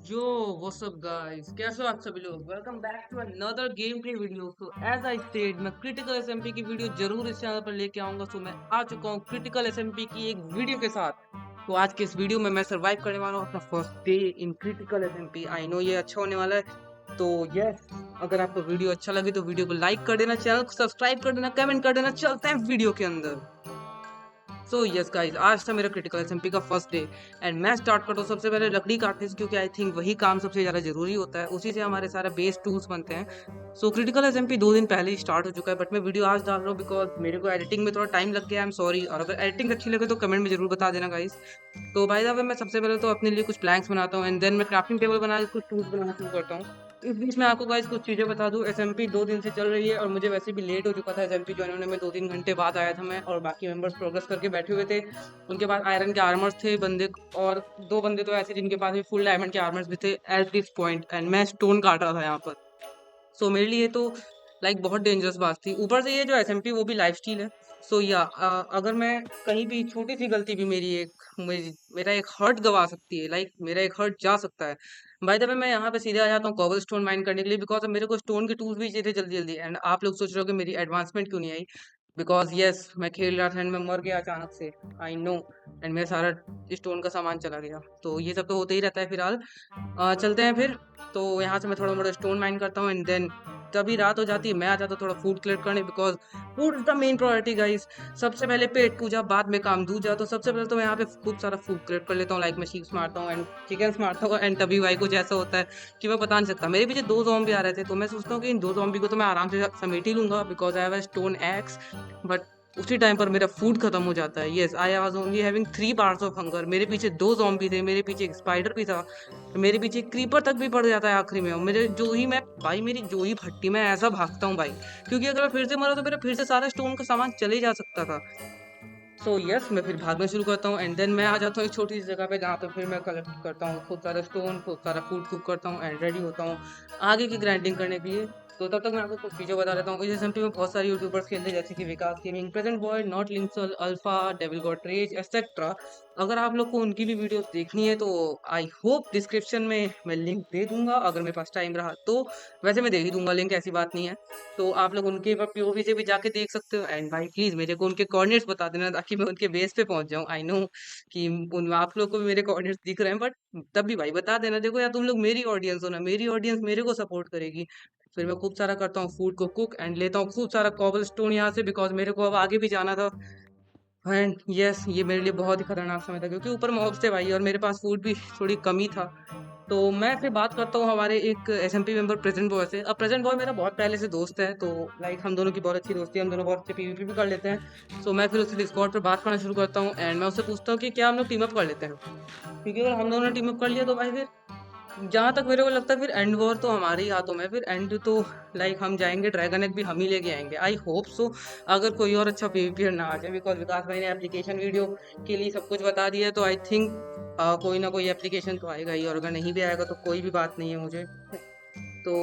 जो what's up guys, कैसे हो आप सभी लोग। Welcome back to another gameplay video. So as I stated, मैं क्रिटिकल एसएमपी की वीडियो जरूर इस चैनल पर लेके आऊंगा। सो मैं आ चुका हूँ क्रिटिकल एसएमपी की एक वीडियो के साथ। तो आज के इस वीडियो में मैं सरवाइव करने वाला हूँ अपना first day in critical SMP. I know ये अच्छा होने वाला है। तो यस, अगर आपको वीडियो अच्छा लगे तो वीडियो को लाइक कर देना, चैनल को सब्सक्राइब कर देना, कमेंट कर देना। चलते हैं वीडियो के अंदर। सो यस गाइस, आज था मेरा क्रिटिकल एसएमपी का फर्स्ट डे एंड मैं स्टार्ट करता हूँ सबसे पहले लकड़ी काटने से, क्योंकि आई थिंक वही काम सबसे ज़्यादा जरूरी होता है, उसी से हमारे सारे बेस टूल्स बनते हैं। सो क्रिटिकल एसएमपी 2 दिन पहले ही स्टार्ट हो चुका है, बट मैं वीडियो आज डाल रहा हूँ बिकॉज मेरे को एडिटिंग में थोड़ा टाइम लग गया। आई एम सॉरी, और अगर एडिटिंग अच्छी लगे तो कमेंट में जरूर बता देना गाइस। तो भाई साहब, मैं सबसे पहले तो अपने लिए कुछ प्लैंक्स बनाता हूँ एंड देन मैं क्राफ्टिंग टेबल बना के कुछ टूल्स बनाना शुरू करता हूँ। इस बीच में आपको गाइस कुछ चीज़ें बता दूं, एसएमपी 2 दिन से चल रही है और मुझे वैसे भी लेट हो चुका था एसएमपी ज्वाइन होने में। 2-3 घंटे बाद आया था मैं, और बाकी मेंबर्स प्रोग्रेस करके बैठे हुए थे। उनके पास आयरन के आर्मर्स थे बंदे, और 2 बंदे तो ऐसे जिनके पास भी फुल डायमंड के आर्मर्स भी थे एट दिस पॉइंट, एंड मैं स्टोन काट रहा था यहाँ पर। सो मेरे लिए तो लाइक बहुत डेंजरस बात थी। ऊपर से ये जो एसएमपी वो भी लाइफ स्टील है। सो या अगर मैं कहीं भी छोटी सी गलती भी मेरा एक हर्ट गवा सकती है, लाइक मेरा एक हर्ट जा सकता है। बाय द वे, मैं यहाँ पे सीधे आ जाता हूँ कॉबल स्टोन माइन करने के लिए, बिकॉज मेरे को स्टोन के टूल्स भी चाहिए थे जल्दी जल्दी। एंड आप लोग सोच रहे हो कि मेरी एडवांसमेंट क्यों नहीं आई, बिकॉज यस, मैं खेल रहा था एंड मैं मर गया अचानक से। आई नो, एंड मेरा सारा स्टोन का सामान चला गया। तो ये सब तो होते ही रहता है। फिलहाल चलते हैं फिर। तो यहाँ से मैं थोड़ा मोड़ा स्टोन माइन करता हूँ एंड देन तभी रात हो जाती है, मैं आ जाता हूँ थोड़ा फूड कलेक्ट करने, because food is the main priority guys. सबसे पहले पेट पूजा, बाद में काम दूजा। तो सबसे पहले तो मैं यहाँ पे खूब सारा फूड कलेक्ट कर लेता हूँ, लाइक मैं शीप्स मारता हूँ एंड चिकन्स मारता हूँ। एंड तभी भाई कुछ ऐसा होता है कि मैं बता नहीं सकता। मेरे पीछे 2 ज़ॉम्बी आ रहे थे, तो मैं सोचता हूँ कि इन 2 ज़ॉम्बी को तो मैं आराम से समेट ही लूंगा, because I have a stone x. But उसी टाइम पर मेरा फूड खत्म हो जाता है। Yes, I was only having 3 bars of hunger. मेरे पीछे 2 ज़ॉम्बी थे, मेरे पीछे एक स्पाइडर भी था, मेरे पीछे क्रीपर तक भी पड़ जाता है आखिरी में। और मेरी जो ही भट्टी में ऐसा भागता हूँ भाई, क्योंकि अगर मैं फिर से मरा तो मेरा फिर से सारा स्टोन का सामान चले जा सकता था। सो यस, मैं फिर भागना शुरू करता हूँ एंड देन मैं आ जाता हूँ एक छोटी सी जगह पे, जहाँ पे फिर मैं कलेक्ट करता हूँ खूब सारा स्टोन, खूब सारा फूड कुक करता हूँ एंड रेडी होता हूँ आगे की ग्राइंडिंग करने के लिए। तो तब तक मैं आपको कुछ चीज़ें बता देता हूँ। इस एसएमपी में बहुत सारे यूट्यूबर्स खेलते हैं, जैसे कि Vikas gaming, present boy, not लिंक्सल, alpha, devil got rage etcetera. अगर आप लोग को उनकी भी वीडियोस देखनी है तो आई होप डिस्क्रिप्शन में मैं लिंक दे दूंगा, अगर मेरे पास टाइम रहा तो। वैसे मैं दे ही दूंगा लिंक, ऐसी बात नहीं है। तो आप लोग उनके पीओवी से भी जाके देख सकते हो। एंड भाई प्लीज मेरे को उनके कोऑर्डिनेट्स बता देना, ताकि मैं उनके बेस पे पहुंच जाऊं। आई नो कि उन आप लोग को भी मेरे कोऑर्डिनेट्स दिख रहे हैं, बट तब भी भाई बता देना। देखो यार, तुम लोग मेरी ऑडियंस हो ना, मेरी ऑडियंस मेरे को सपोर्ट करेगी। फिर मैं खूब सारा करता हूँ फूड को कुक एंड लेता हूँ खूब सारा कॉबल स्टोन यहाँ से, बिकॉज मेरे को अब आगे भी जाना था। एंड यस, ये मेरे लिए बहुत ही खतरनाक समय था, क्योंकि ऊपर मॉब्स थे भाई और मेरे पास फूड भी थोड़ी कमी था। तो मैं फिर बात करता हूँ हमारे एक एसएमपी मेंबर प्रेजेंट बॉय से। अब प्रेजेंट बॉय मेरा बहुत पहले से दोस्त है, तो लाइक हम दोनों की बहुत अच्छी दोस्ती है, हम दोनों बहुत अच्छे पीवीपी भी कर लेते हैं। सो मैं फिर उससे डिस्कॉर्ड पर बात करना शुरू करता हूँ एंड मैं उससे पूछता हूँ कि क्या हम लोग टीम अप कर लेते हैं, क्योंकि अगर हम दोनों ने टीम अप कर लिया तो भाई फिर जहाँ तक मेरे को लगता है फिर एंड वॉर तो हमारे ही हाथों में। फिर एंड तो लाइक हम जाएंगे, ड्रैगन एग भी हम ही लेके आएंगे, आई होप सो। अगर कोई और अच्छा पीवीपीयर ना आ जाए, बिकॉज विकास भाई ने एप्लीकेशन वीडियो के लिए सब कुछ बता दिया है, तो आई थिंक कोई ना कोई एप्लीकेशन तो आएगा ही, और अगर नहीं भी आएगा तो कोई भी बात नहीं है मुझे। तो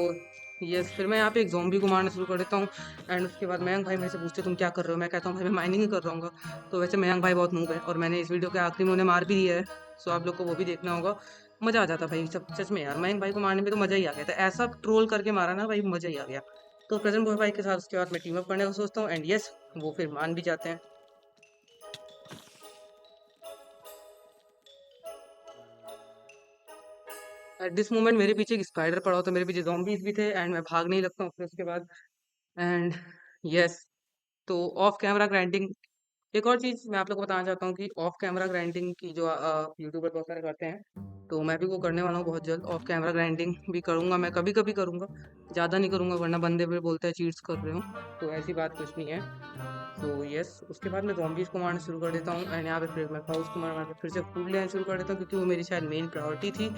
यस, फिर मैं यहाँ पे एक ज़ॉम्बी को मारना शुरू कर देता हूँ। एंड उसके बाद मयंक भाई मेरे से पूछते तुम क्या कर रहे हो, मैं कहता हूँ भाई मैं माइनिंग ही कर रहा हूँ। तो वैसे मयंक भाई बहुत नूब है और मैंने इस वीडियो के आखिरी में उन्हें मार भी दिया है। सो आप लोग को वो भी देखना होगा। मज़ा आ जाता भाई सब, सच में यार, मयंक भाई को मारने में तो मज़ा ही आ गया था। ऐसा ट्रोल करके मारा ना भाई, मज़ा ही आ गया। तो प्रेजेंट बॉय भाई के साथ उसके बाद मैं टीम अप करने का सोचता हूँ एंड यस, वो फिर मान भी जाते हैं। एट दिस मोमेंट मेरे पीछे एक स्पाइडर पड़ा होता, मेरे पीछे zombies भी थे एंड मैं भाग नहीं लगता हूँ फिर उसके बाद। एंड यस, तो ऑफ कैमरा ग्राइंडिंग, एक और चीज़ मैं आप लोग को बताना चाहता हूँ कि ऑफ कैमरा ग्राइंडिंग की जो यूट्यूबर बहुत सारे करते हैं, तो मैं भी वो करने वाला हूँ बहुत जल्द। ऑफ कैमरा ग्राइंडिंग भी करूँगा, मैं कभी कभी करूँगा, ज़्यादा नहीं करूँगा, वरना बंदे फिर बोलते हैं चीट्स कर रहे हो। तो ऐसी बात कुछ नहीं है। तो यस, उसके बाद मैं zombies को मारना शुरू कर देता हूँ एंड यहाँ पे फिर मैं फाउस को मार मार के फिर से फूड लेना शुरू कर देता हूँ, क्योंकि वो मेरी शायद मेन प्रायोरिटी थी।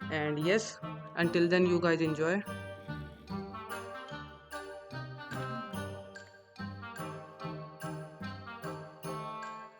And yes, until then you guys enjoy.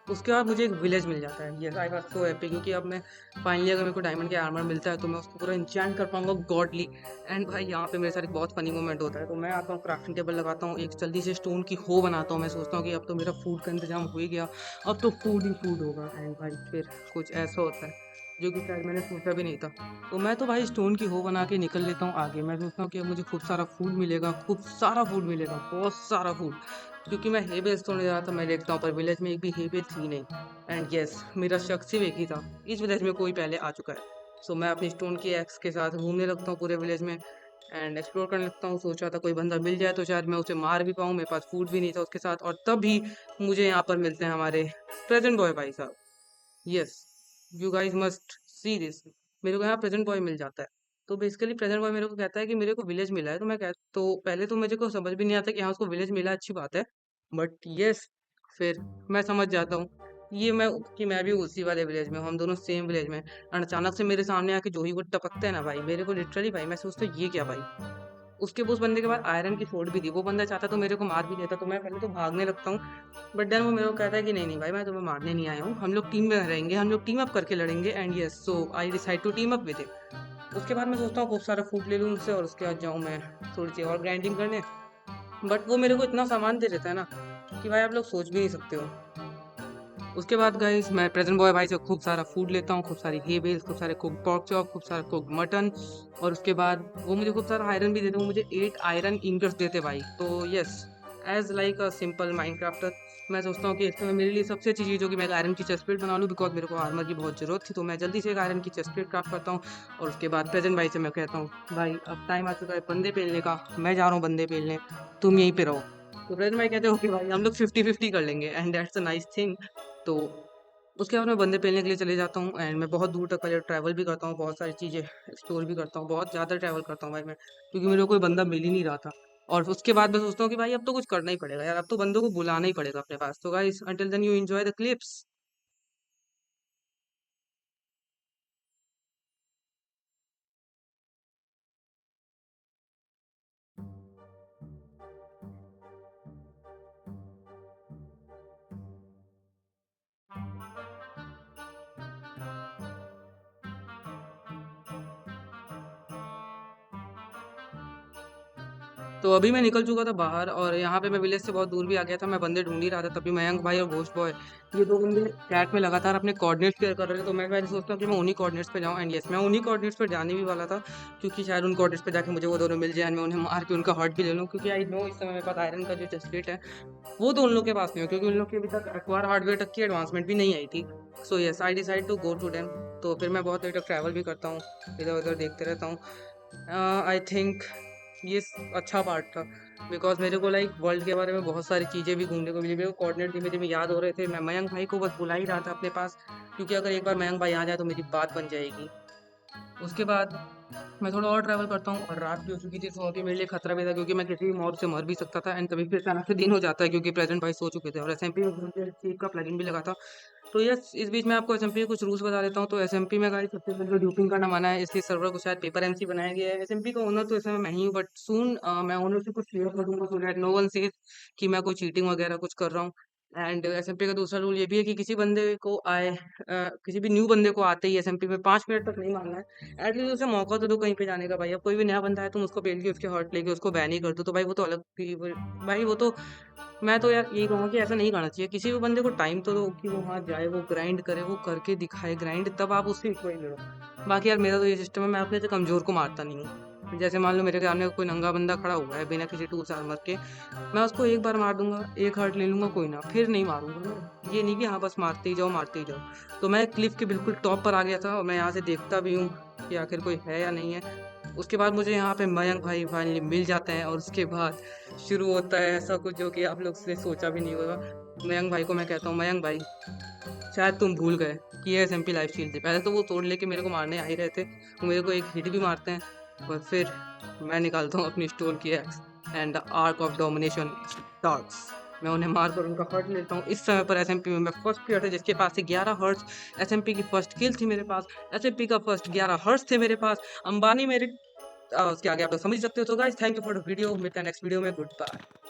उसके बाद मुझे एक विलेज मिल जाता है। Yes, I was so happy, क्योंकि अब मैं फाइनली अगर मेरे को डायमंड के आर्मर मिलता है तो मैं उसको पूरा इंचैंट कर पाऊंगा गॉडली। एंड भाई यहाँ पे मेरे साथ एक बहुत फनी मोमेंट होता है। तो मैं आता हूँ क्राफ्टिंग टेबल लगाता हूँ, एक जल्दी से स्टोन की हो बनाता हूँ। मैं सोचता हूँ कि अब तो मेरा फूड का इंतजाम हो ही गया, अब तो फूड ही फूड होगा। एंड भाई फिर कुछ ऐसा होता है जो कि शायद मैंने सोचा भी नहीं था। तो मैं तो भाई स्टोन की हो बना के निकल लेता हूँ आगे। मैं सोचता हूँ कि अब मुझे खूब सारा फूड मिलेगा, खूब सारा फूड मिलेगा, बहुत सारा फूड। क्योंकि मैं हे बेस तोड़ने जा रहा था, मैं देखता हूँ पर विलेज में एक भी हे बेस थी नहीं। एंड यस, मेरा शक सिर्फ एक ही था, इस विलेज में कोई पहले आ चुका है। सो मैं अपनी स्टोन की एक्स के साथ घूमने लगता हूँ पूरे विलेज में एंड एक्सप्लोर करने लगता हूँ। सोच रहा था कोई बंदा मिल जाए तो शायद मैं उसे मार भी पाऊँ, मेरे पास फूड भी नहीं था उसके साथ। और तभी मुझे यहाँ पर मिलते हैं हमारे प्रेजेंट बॉय भाई साहब। Yes, you guys must see this. मेरे को यहाँ प्रेजेंट बॉय मिल जाता है। तो बेसिकली प्रेजेंट बॉय मेरे को कहता है कि मेरे को विलेज मिला है। तो मैं कह तो पहले तो मुझे को समझ भी नहीं आता कि हाँ उसको विलेज मिला, अच्छी बात है। बट यस, फिर मैं समझ जाता हूँ ये मैं कि मैं भी उसी वाले विलेज में हूँ, हम दोनों सेम विलेज में। एंड अचानक से मेरे सामने आके जो ही वो टपकते हैं ना भाई, मेरे को लिटरली भाई मैं सोचता हूँ ये क्या भाई। उसके उस बंदे के पास आयरन की स्वॉर्ड भी थी, वो बंदा चाहता तो मेरे को मार भी देता। तो मैं पहले तो भागने लगता हूँ, बट देन वो मेरे को कहता है कि नहीं नहीं भाई, मैं तुम्हें मारने नहीं आया हूँ, हम लोग टीम में रहेंगे, हम लोग टीम अप करके लड़ेंगे। And yes, so I decide to team up with him. उसके बाद मैं सोचता हूँ खूब सारा फूड ले लूँ उनसे और उसके बाद जाऊँ मैं थोड़ी सी और ग्राइंडिंग करने। बट वो मेरे को इतना सामान दे देता है ना कि भाई आप लोग सोच भी नहीं सकते हो। उसके बाद गाइस मैं प्रेजेंट बॉय भाई से खूब सारा फूड लेता हूँ, खूब सारी हे बेल्स, खूब सारे कुक पॉर्क चॉप, खूब सारा कुक मटन। और उसके बाद वो मुझे खूब सारा आयरन भी देते, वो मुझे 8 आयरन इंगट्स देते भाई। तो yes, as like a simple Minecrafter, मैं सोचता हूँ कि इस समय मेरे लिए सबसे अच्छी चीज़ होगी मैं एक आयरन की चेस्ट प्लेट बना लूँ, बिकॉज मेरे को आर्मर की बहुत ज़रूरत थी। तो मैं जल्दी से एक आयरन की चेस्ट प्लेट क्राफ्ट करता हूँ। और उसके बाद प्रेजेंट भाई से मैं कहता हूँ भाई अब टाइम आ चुका है बंदे पेलने का, मैं जा रहा हूँ बंदे पेलने, तुम यहीं पे रहो। तो प्रेजेंट भाई कहते हो कि भाई हम लोग 50-50 कर लेंगे and that's a nice thing. तो उसके बाद मैं बंदे पेलने के लिए चले जाता हूँ एंड मैं बहुत दूर तक पहले ट्रैवल भी करता हूँ, बहुत सारी चीज़ें एक्सप्लोर भी करता हूँ, बहुत ज़्यादा ट्रैवल करता हूँ भाई मैं, क्योंकि मेरे को कोई बंदा मिल ही नहीं रहा था। और उसके बाद मैं सोचता हूँ कि भाई अब तो कुछ करना ही पड़ेगा यार, अब तो बंदों को बुलाना ही पड़ेगा अपने पास। तो guys until then you enjoy the clips. तो अभी मैं निकल चुका था बाहर और यहाँ पे मैं विलेज से बहुत दूर भी आ गया था, मैं बंदे ढूंढ ही रहा था। तभी मयंक भाई और घोष बॉय, ये दो बंदे चैट में लगातार अपने कोऑर्डिनेट्स शेयर कर रहे थे। तो मैं पहले सोचता हूँ कि मैं उन्हीं कोऑर्डिनेट्स पे जाऊँ। एंड यस, मैं उन्हीं कोऑर्डिनेट्स पे जाने भी वाला था, क्योंकि शायद उन कोऑर्डिनेट्स पे जाके मुझे वो दोनों मिल जाए and मैं उन्हें मार के उनका हार्ट भी ले लूँ, क्योंकि आई नो इस समय मेरे पास आयरन का जो चेस्टप्लेट है वो तो उन लोग के पास नहीं हो, क्योंकि उन लोग की अभी तक एक्वायर हार्डवेयर तक की एडवांसमेंट भी नहीं आई थी। So yes, I decide to go to them. तो फिर मैं बहुत देर तक ट्रैवल भी करता हूँ, इधर उधर देखते रहता हूँ। आई थिंक ये अच्छा पार्ट था, बिकॉज मेरे को लाइक वर्ल्ड के बारे में बहुत सारी चीज़ें भी घूमने को मिली। मेरे को कोऑर्डिनेट धीमे धीमे याद हो रहे थे। मैं मयंक भाई को बस बुला ही रहा था अपने पास, क्योंकि अगर एक बार मयंक भाई आ जाए तो मेरी बात बन जाएगी। उसके बाद मैं थोड़ा और ट्रैवल करता हूँ और रात भी हो चुकी थी, तो अभी मेरे लिए खतरा भी था, क्योंकि मैं किसी भी मॉब से मर भी सकता था। एंड तभी फिर अचानक से दिन हो जाता है, क्योंकि प्रेजेंट भाई सो चुके थे और एसएमपी में चीप का प्लगइन भी लगा था। तो यस, इस बीच में आपको एसएमपी के कुछ रूल्स बता देता हूँ। तो एसएमपी में गाइस सबसे पहले ड्यूपिंग करना मना है, इसलिए सर्वर को शायद पेपर एमसी बनाया गया है। एसएमपी का ओनर तो इस समय मैं ही हूँ, बट सून मैं ओनर से कुछ शेयर कर दूंगा, so that no one says कि मैं कोई चीटिंग वगैरह कुछ कर रहा हूँ। एंड एसएमपी का दूसरा रूल ये भी है कि किसी बंदे को किसी भी न्यू बंदे को आते ही एसएमपी में 5 मिनट तक नहीं मारना है। एटलीस्ट उसे मौका तो दो कहीं पे जाने का भाई। अब कोई भी नया बंदा है, तुम उसको पेल के उसके हर्ट लेके उसको बैन ही कर दो, तो भाई वो तो अलग भाई वो तो, मैं तो यार यही कहूँगा कि ऐसा नहीं करना चाहिए। किसी भी बंदे को टाइम तो दो कि वो वहाँ जाए, वो ग्राइंड करे, वो करके दिखाए ग्राइंड, तब आप उससे इक्वली लड़ो। बाकी यार मेरा तो ये सिस्टम है, मैं अपने से कमज़ोर को मारता नहीं हूँ। जैसे मान लो मेरे सामने कोई नंगा बंदा खड़ा हुआ है बिना किसी टूल्स आर्मर के, मैं उसको एक बार मार दूंगा, एक हर्ट ले लूंगा, कोई ना, फिर नहीं मारूंगा मैं। ये नहीं कि हाँ बस मारते ही जाओ मारते ही जाओ। तो मैं क्लिफ के बिल्कुल टॉप पर आ गया था और मैं यहाँ से देखता भी हूँ कि आखिर कोई है या नहीं है। उसके बाद मुझे यहाँ पे मयंक भाई फाइनली मिल जाते हैं और उसके बाद शुरू होता है ऐसा कुछ जो कि आप लोग से सोचा भी नहीं होगा। मयंक भाई को मैं कहता हूँ, मयंक भाई शायद तुम भूल गए कि ये एसएमपी लाइफ स्टील थी। पहले तो वो तोड़ लेके मेरे को मारने आ ही रहे थे, वो मेरे को एक हिट भी मारते हैं। और फिर मैं निकालता हूँ अपनी स्टोन की x and the arc of domination starts. मैं उन्हें मारकर उनका हर्ट लेता हूँ। इस समय पर एसएमपी में मैं फर्स्ट प्लेयर था जिसके पास से 11 हर्ट्स, एसएमपी की फर्स्ट किल थी मेरे पास, एसएमपी का फर्स्ट 11 हर्ट्स थे मेरे पास, अंबानी मेरे उसके आगे आप लोग समझ सकते हो। तो guys thank you for the video, मिलते हैं नेक्स्ट वीडियो में, गुड बाय।